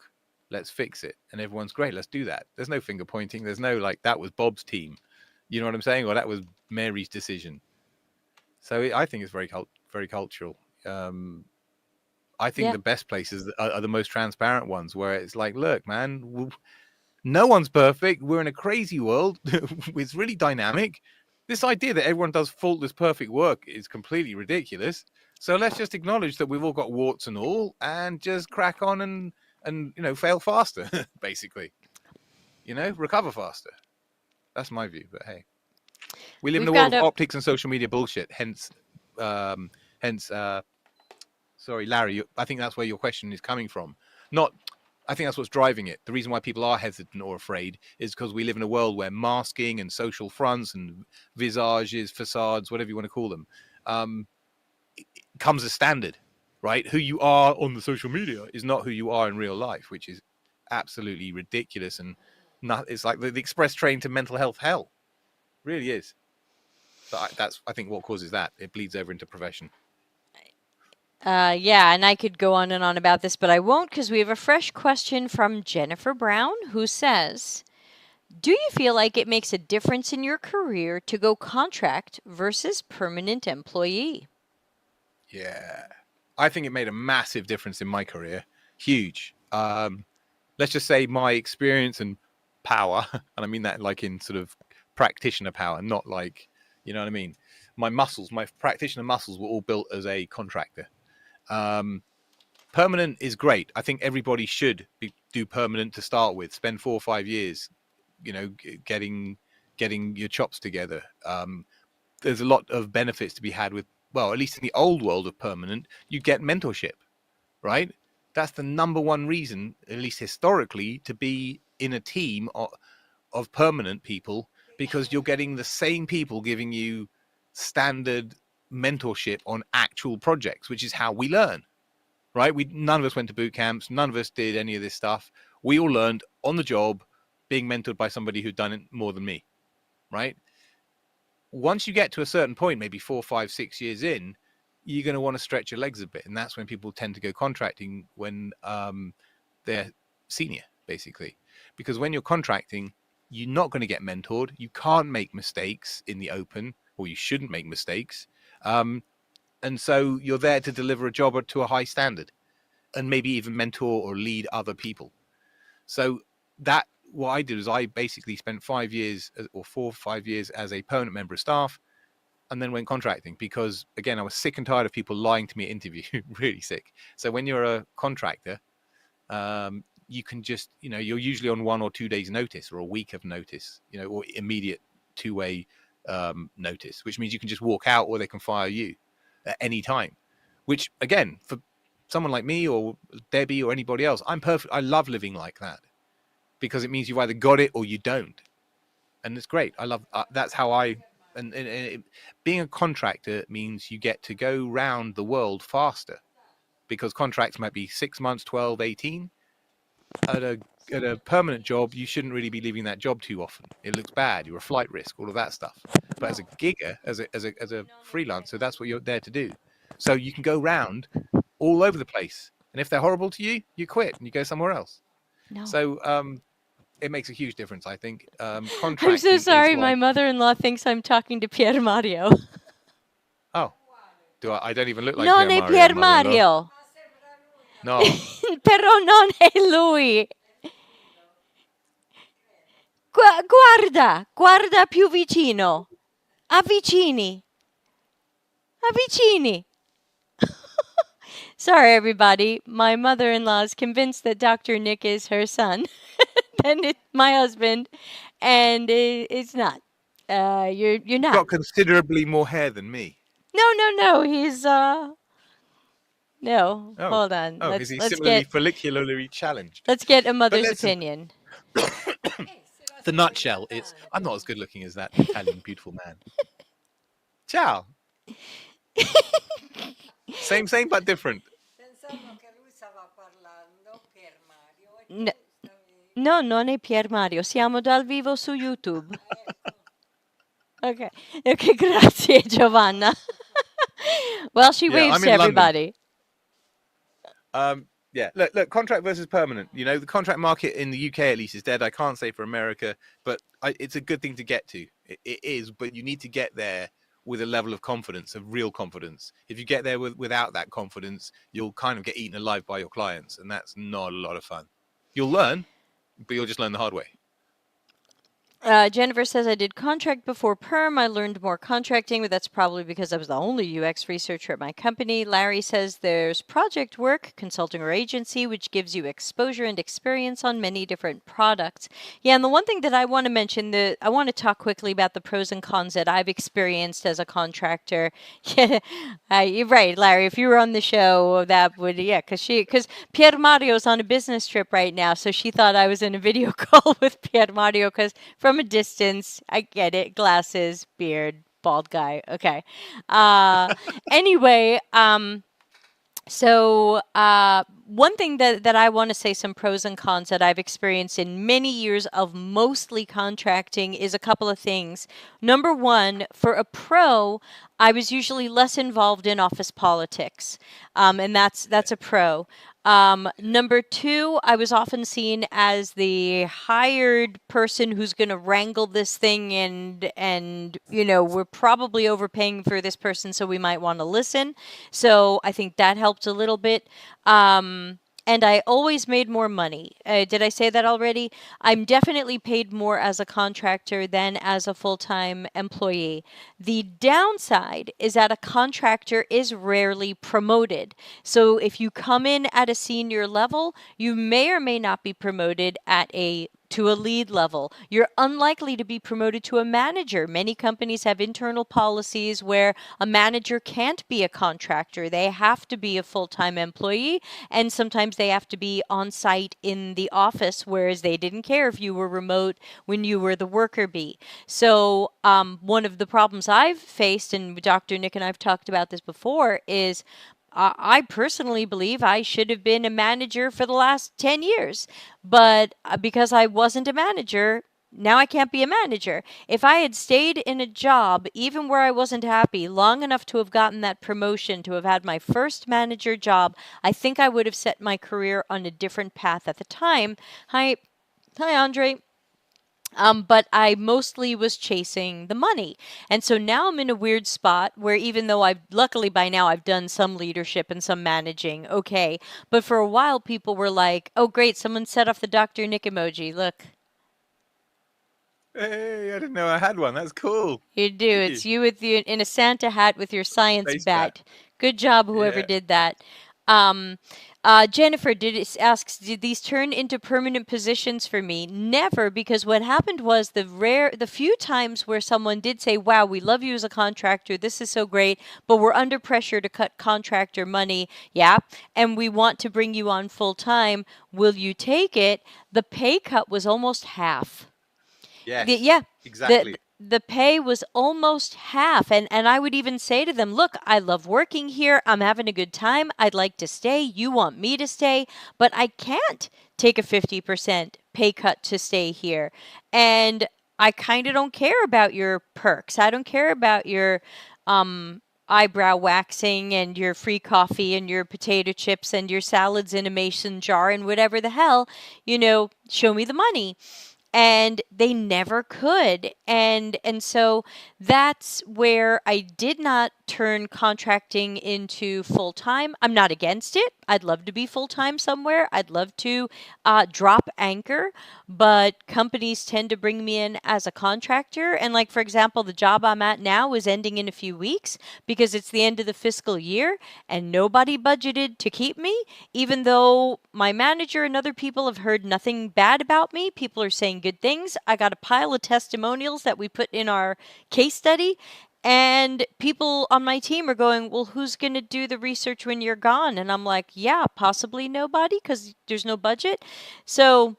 let's fix it, and everyone's great, let's do that. There's no finger pointing, there's no like that was Bob's team, you know what I'm saying, or that was Mary's decision. So I think it's very cultural. um I think Yep. the best places are the most transparent ones, where it's like, look, man, no one's perfect. We're in a crazy world. It's really dynamic. This idea that everyone does faultless, perfect work is completely ridiculous. So let's just acknowledge that we've all got warts and all, and just crack on and fail faster, basically. Recover faster. That's my view. But hey, we live in We've a world got of a optics and social media bullshit. Hence, sorry, Larry. I think that's where your question is coming from. Not I think that's what's driving it. The reason why people are hesitant or afraid is because we live in a world where masking and social fronts and visages, facades, whatever you want to call them, um, comes as standard, right? Who you are on the social media is not who you are in real life, which is absolutely ridiculous. And it's like the express train to mental health hell. Really is. But that's, I think, what causes that. It bleeds over into profession. yeah, and I could go on and on about this, but I won't because we have a fresh question from Jennifer Brown who says, Do you feel like it makes a difference in your career to go contract versus permanent employee? Yeah. I think it made a massive difference in my career. Huge. Let's just say my experience and power, and I mean that like in sort of practitioner power, not like, you know what I mean? My muscles, my practitioner muscles were all built as a contractor. Permanent is great. I think everybody should do permanent to start with. Spend 4 or 5 years, getting your chops together. There's a lot of benefits to be had with, well, at least in the old world of permanent, you get mentorship, right? That's the number one reason, at least historically, to be in a team of permanent people, because you're getting the same people giving you standard mentorship on actual projects, which is how we learn, right? None of us went to boot camps, none of us did any of this stuff. We all learned on the job, being mentored by somebody who'd done it more than me, right? Once you get to a certain point, maybe 4, 5, 6 years in, you're going to want to stretch your legs a bit, and that's when people tend to go contracting when they're senior, basically, because when you're contracting, you're not going to get mentored. You can't make mistakes in the open, or you shouldn't make mistakes, and so you're there to deliver a job to a high standard, and maybe even mentor or lead other people. So that what I did is I basically spent 5 years or 4 or 5 years as a permanent member of staff, and then went contracting because, again, I was sick and tired of people lying to me at interview. Really sick. So when you're a contractor, you can just, you're usually on 1 or 2 days notice, or a week of notice, or immediate two-way notice, which means you can just walk out, or they can fire you at any time, which, again, for someone like me or Debbie or anybody else, I'm perfect. I love living like that because it means you've either got it or you don't. And it's great. I love that's how being a contractor means you get to go round the world faster, because contracts might be 6 months, 12, 18. At a permanent job, you shouldn't really be leaving that job too often. It looks bad. You're a flight risk, all of that stuff. But as a gigger, as a freelancer, that's what you're there to do. So you can go round all over the place. And if they're horrible to you, you quit and you go somewhere else. No. So it makes a huge difference, I think. Contracting I'm so sorry. is My like, mother-in-law thinks I'm talking to Pier Mario. oh, I don't even look like Non Pier è Mario, Pier mother-in-law. Mario. No. Però non è lui. Guarda più vicino. Avvicini. Avvicini. Sorry, everybody. My mother-in-law is convinced that Dr. Nick is her son, and it's my husband, and it's not. You're not. Got considerably more hair than me. No. He's no. Oh. Hold on. Oh, is he Let's similarly get follicularly challenged? let's get a But mother's listen, opinion. the nutshell, I'm not as good looking as that Italian beautiful man. Ciao. Same, but different. No, non è Pier Mario. Siamo dal vivo su YouTube. Okay. Okay, grazie, Giovanna. Well, she waves I'm to in London. everybody. Yeah, look, contract versus permanent. The contract market in the UK at least is dead. I can't say for America, but it's a good thing to get to. It is, but you need to get there with a level of confidence, of real confidence. If you get there without that confidence, you'll kind of get eaten alive by your clients, and that's not a lot of fun. You'll learn, but you'll just learn the hard way. Jennifer says, I did contract before perm. I learned more contracting, but that's probably because I was the only UX researcher at my company. Larry says there's project work, consulting or agency, which gives you exposure and experience on many different products. Yeah, and the one thing that I want to mention, I want to talk quickly about the pros and cons that I've experienced as a contractor. Yeah, you're right, Larry. If you were on the show, that would, because Pier Mario's on a business trip right now, so she thought I was in a video call with Pier Mario, because from a distance, I get it. Glasses, beard, bald guy. Okay. Anyway, so one thing that I want to say, some pros and cons that I've experienced in many years of mostly contracting, is a couple of things. Number one, for a pro, I was usually less involved in office politics, and that's a pro. Number two, I was often seen as the hired person who's going to wrangle this thing, and we're probably overpaying for this person, so we might want to listen. So I think that helped a little bit. And I always made more money. Did I say that already? I'm definitely paid more as a contractor than as a full-time employee. The downside is that a contractor is rarely promoted. So if you come in at a senior level, you may or may not be promoted to a lead level. You're unlikely to be promoted to a manager. Many companies have internal policies where a manager can't be a contractor. They have to be a full-time employee, and sometimes they have to be on site in the office, whereas they didn't care if you were remote when you were the worker bee. So one of the problems I've faced, and Dr. Nick and I've talked about this before, is I personally believe I should have been a manager for the last 10 years. But because I wasn't a manager, now I can't be a manager. If I had stayed in a job, even where I wasn't happy, long enough to have gotten that promotion, to have had my first manager job, I think I would have set my career on a different path at the time. Hi, Andre. But I mostly was chasing the money. And so now I'm in a weird spot where, even though luckily by now I've done some leadership and some managing, okay. But for a while, people were like, oh, great, someone set off the Dr. Nick emoji. Look, Hey, I didn't know I had one. That's cool. you do. Thank you. It's you in a Santa hat with your science Space bat. bat. Good job, whoever Yeah. did that. Um, Jennifer asks, did these turn into permanent positions for me? Never, because what happened was the few times where someone did say, "Wow, we love you as a contractor. This is so great, but we're under pressure to cut contractor money. Yeah, and we want to bring you on full time. Will you take it?" The pay cut was almost half. Yes. Yeah, Exactly. the pay was almost half, and I would even say to them, "Look, I love working here. I'm having a good time. I'd like to stay. You want me to stay, but I can't take a 50% pay cut to stay here. And I kind of don't care about your perks. I don't care about your eyebrow waxing and your free coffee and your potato chips and your salads in a mason jar and whatever the hell, show me the money." And they never could. And so that's where I did not turn contracting into full time. I'm not against it. I'd love to be full time somewhere. I'd love to drop anchor, but companies tend to bring me in as a contractor. And, like, for example, the job I'm at now is ending in a few weeks because it's the end of the fiscal year and nobody budgeted to keep me, even though my manager and other people have heard nothing bad about me. People are saying good things. I got a pile of testimonials that we put in our case study. And people on my team are going, "Well, who's going to do the research when you're gone?" And I'm like, "Yeah, possibly nobody, because there's no budget." So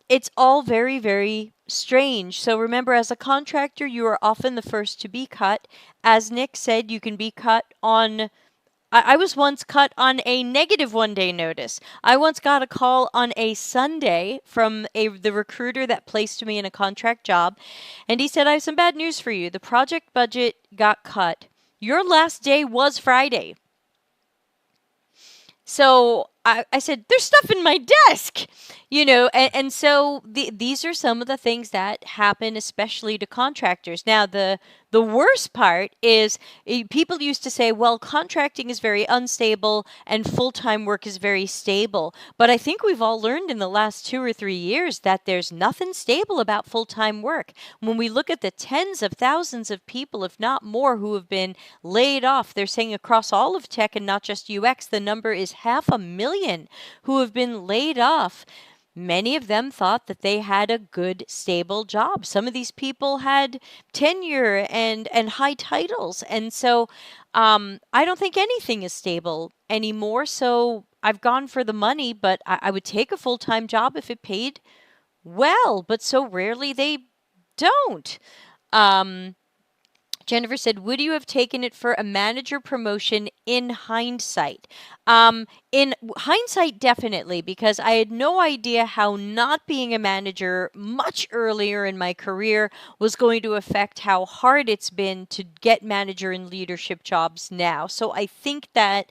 it's all very, very strange. So remember, as a contractor, you are often the first to be cut. As Nick said, you can be cut on I was once cut on a negative 1 day notice. I once got a call on a Sunday from the recruiter that placed me in a contract job, and he said, "I have some bad news for you. The project budget got cut. Your last day was Friday." So I said, "There's stuff in my desk," and so these are some of the things that happen, especially to contractors. Now, the worst part is people used to say, "Well, contracting is very unstable and full-time work is very stable." But I think we've all learned in the last 2 or 3 years that there's nothing stable about full-time work. When we look at the tens of thousands of people, if not more, who have been laid off, they're saying across all of tech and not just UX, the number is 500,000 who have been laid off. Many of them thought that they had a good, stable job. Some of these people had tenure and high titles. And so I don't think anything is stable anymore. So I've gone for the money, but I would take a full-time job if it paid well, but so rarely they don't. Um, Jennifer said, "Would you have taken it for a manager promotion in hindsight?" In hindsight, definitely, because I had no idea how not being a manager much earlier in my career was going to affect how hard it's been to get manager and leadership jobs now. So I think that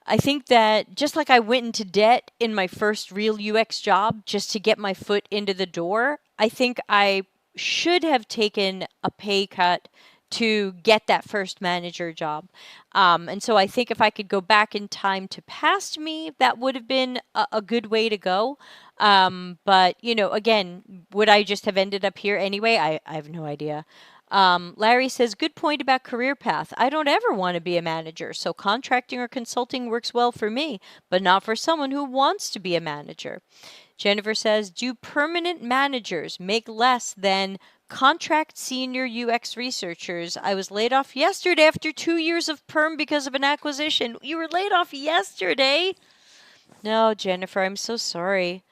I think that just like I went into debt in my first real UX job just to get my foot into the door, I think I should have taken a pay cut to get that first manager job. And so I think if I could go back in time to past me, that would have been a good way to go. But, again, would I just have ended up here anyway? I have no idea. Larry says, good point about career path. I don't ever want to be a manager, so contracting or consulting works well for me, but not for someone who wants to be a manager. Jennifer says, do permanent managers make less than contract senior UX researchers? I was laid off yesterday after 2 years of perm because of an acquisition. You were laid off yesterday? No, Jennifer, I'm so sorry.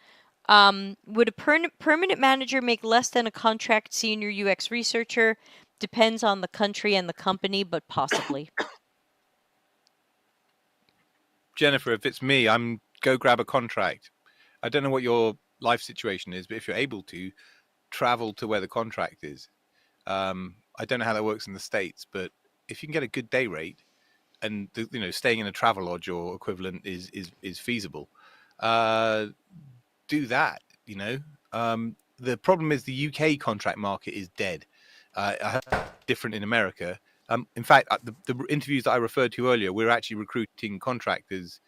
Would a permanent manager make less than a contract senior UX researcher? Depends on the country and the company, but possibly. Jennifer, if it's me, I'm go grab a contract. I don't know what your life situation is, but if you're able to travel to where the contract is, I don't know how that works in the States, but if you can get a good day rate and staying in a travel lodge or equivalent is feasible, do that. The problem is the UK contract market is dead. Different in America. In fact, the interviews that I referred to earlier, we're actually recruiting contractors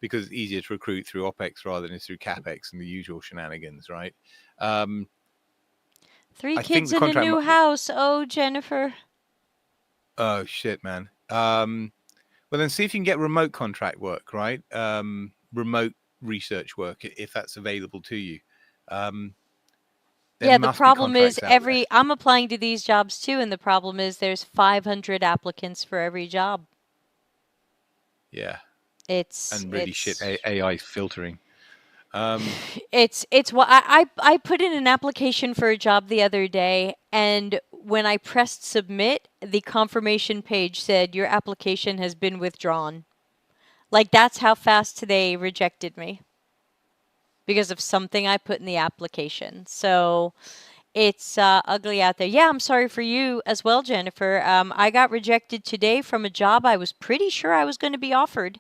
because it's easier to recruit through OPEX rather than through CAPEX and the usual shenanigans, right? Three I think kids the in a contract. new house. Oh, Jennifer. Oh shit, man. Well, then see if you can get remote contract work, right? Remote research work, if that's available to you. There Yeah, the must be problem is contracts out there. I'm applying to these jobs too, and the problem is there's 500 applicants for every job. Yeah, It's and really shit it's AI filtering. it's what I put in an application for a job the other day, and when I pressed submit, the confirmation page said your application has been withdrawn. Like that's how fast they rejected me because of something I put in the application. So it's ugly out there. Yeah, I'm sorry for you as well, Jennifer. I got rejected today from a job I was pretty sure I was going to be offered.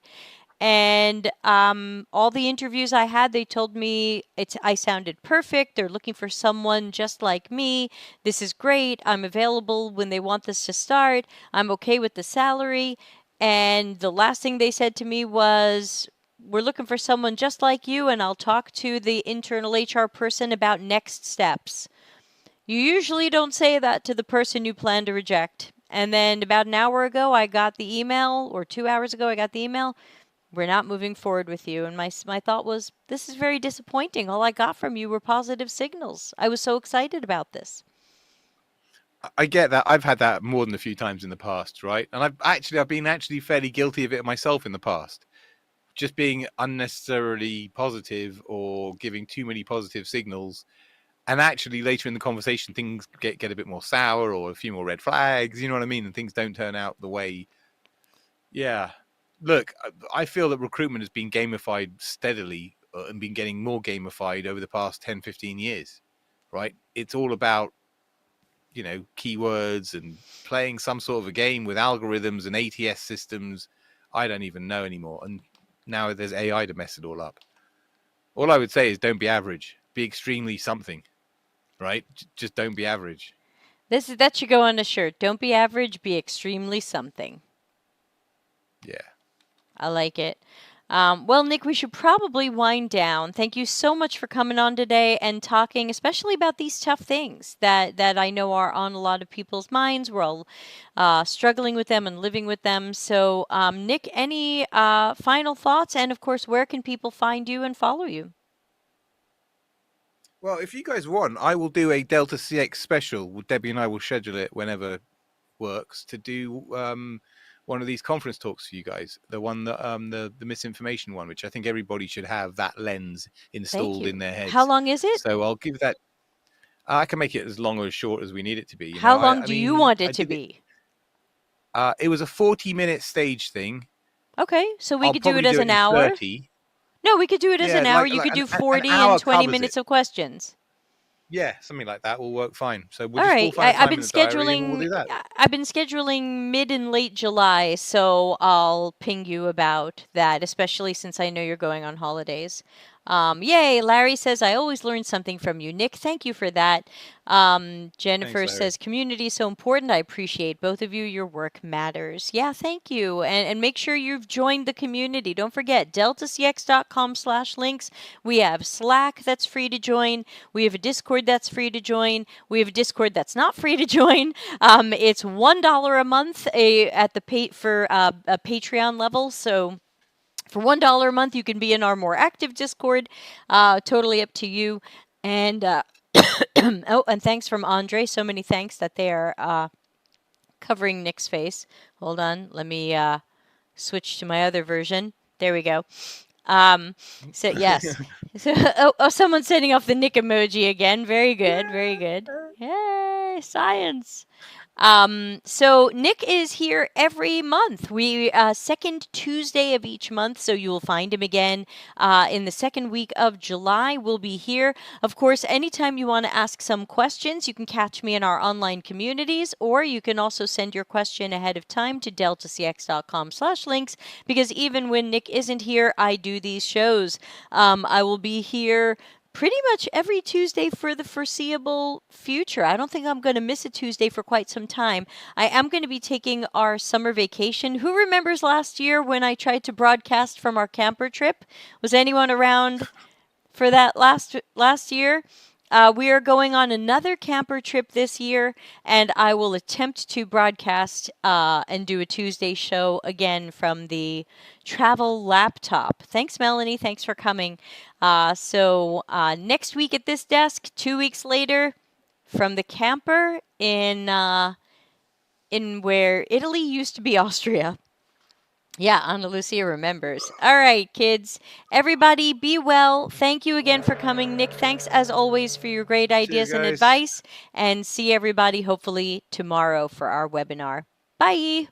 And all the interviews I had, they told me I sounded perfect. They're looking for someone just like me. This is great. I'm available when they want this to start. I'm okay with the salary. And the last thing they said to me was, we're looking for someone just like you, and I'll talk to the internal HR person about next steps. You usually don't say that to the person you plan to reject. And then about an hour ago, I got the email, or 2 hours ago, I got the email. We're not moving forward with you. And my thought was, this is very disappointing. All I got from you were positive signals. I was so excited about this. I get that. I've had that more than a few times in the past, right? And I've been fairly guilty of it myself in the past. Just being unnecessarily positive or giving too many positive signals. And actually later in the conversation, things get a bit more sour or a few more red flags, you know what I mean? And things don't turn out the way. Yeah. Look, I feel that recruitment has been gamified steadily and been getting more gamified over the past 10, 15 years, right? It's all about, keywords and playing some sort of a game with algorithms and ATS systems. I don't even know anymore. And now there's AI to mess it all up. All I would say is don't be average. Be extremely something, right? Just don't be average. That should go on a shirt. Don't be average, be extremely something. Yeah. I like it. Well, Nick, we should probably wind down. Thank you so much for coming on today and talking, especially about these tough things that I know are on a lot of people's minds. We're all struggling with them and living with them. So, Nick, any final thoughts? And of course, where can people find you and follow you? Well, if you guys want, I will do a Delta CX special. Debbie and I will schedule it whenever works to do one of these conference talks for you guys. The one that the misinformation one, which I think everybody should have that lens Thank installed you. in their How heads. long is it? So I'll give that. I can make it as long or as short as we need it to be. How long I do you mean, want I it to did it. be? It was a 40-minute stage thing. Okay, so we I'll could do it probably as do it an in hour. 30. No, we could do it as Yeah, an hour. like You could do an 40 and hour 20 covers it. minutes of questions. Yeah, something like that will work fine. So we'll All just right. all find a I've time been in the diary and we'll scheduling. do that. I've been scheduling mid and late July, so I'll ping you about that, especially since I know you're going on holidays. Yay! Larry says I always learn something from you, Nick. Thank you for that. Thanks, Jennifer Larry. says community is so important. I appreciate both of you. Your work matters. Yeah, thank you. And make sure you've joined the community. Don't forget deltacx.com/links. We have Slack that's free to join. We have a Discord that's free to join. We have a Discord that's not free to join. It's $1 a month at the for a Patreon level. So for $1 a month, you can be in our more active Discord. Totally up to you. And oh, and thanks from Andre. So many thanks that they are covering Nick's face. Hold on, let me switch to my other version. There we go. So yes. So, someone's sending off the Nick emoji again. Very good. Very good. Yay, science. So Nick is here every month. We second Tuesday of each month, so you will find him again in the second week of July. We'll be here. Of course, anytime you want to ask some questions, you can catch me in our online communities, or you can also send your question ahead of time to deltacx.com/links, because even when Nick isn't here, I do these shows. I will be here pretty much every Tuesday for the foreseeable future. I don't think I'm going to miss a Tuesday for quite some time. I am going to be taking our summer vacation. Who remembers last year when I tried to broadcast from our camper trip? Was anyone around for that last year? We are going on another camper trip this year, and I will attempt to broadcast and do a Tuesday show again from the travel laptop. Thanks, Melanie. Thanks for coming. So next week at this desk, 2 weeks later, from the camper in where Italy used to be Austria. Yeah, Ana Lucia remembers. All right, kids. Everybody be well. Thank you again for coming. Nick, thanks as always for your great Cheers, ideas and guys. advice. And see everybody hopefully tomorrow for our webinar. Bye.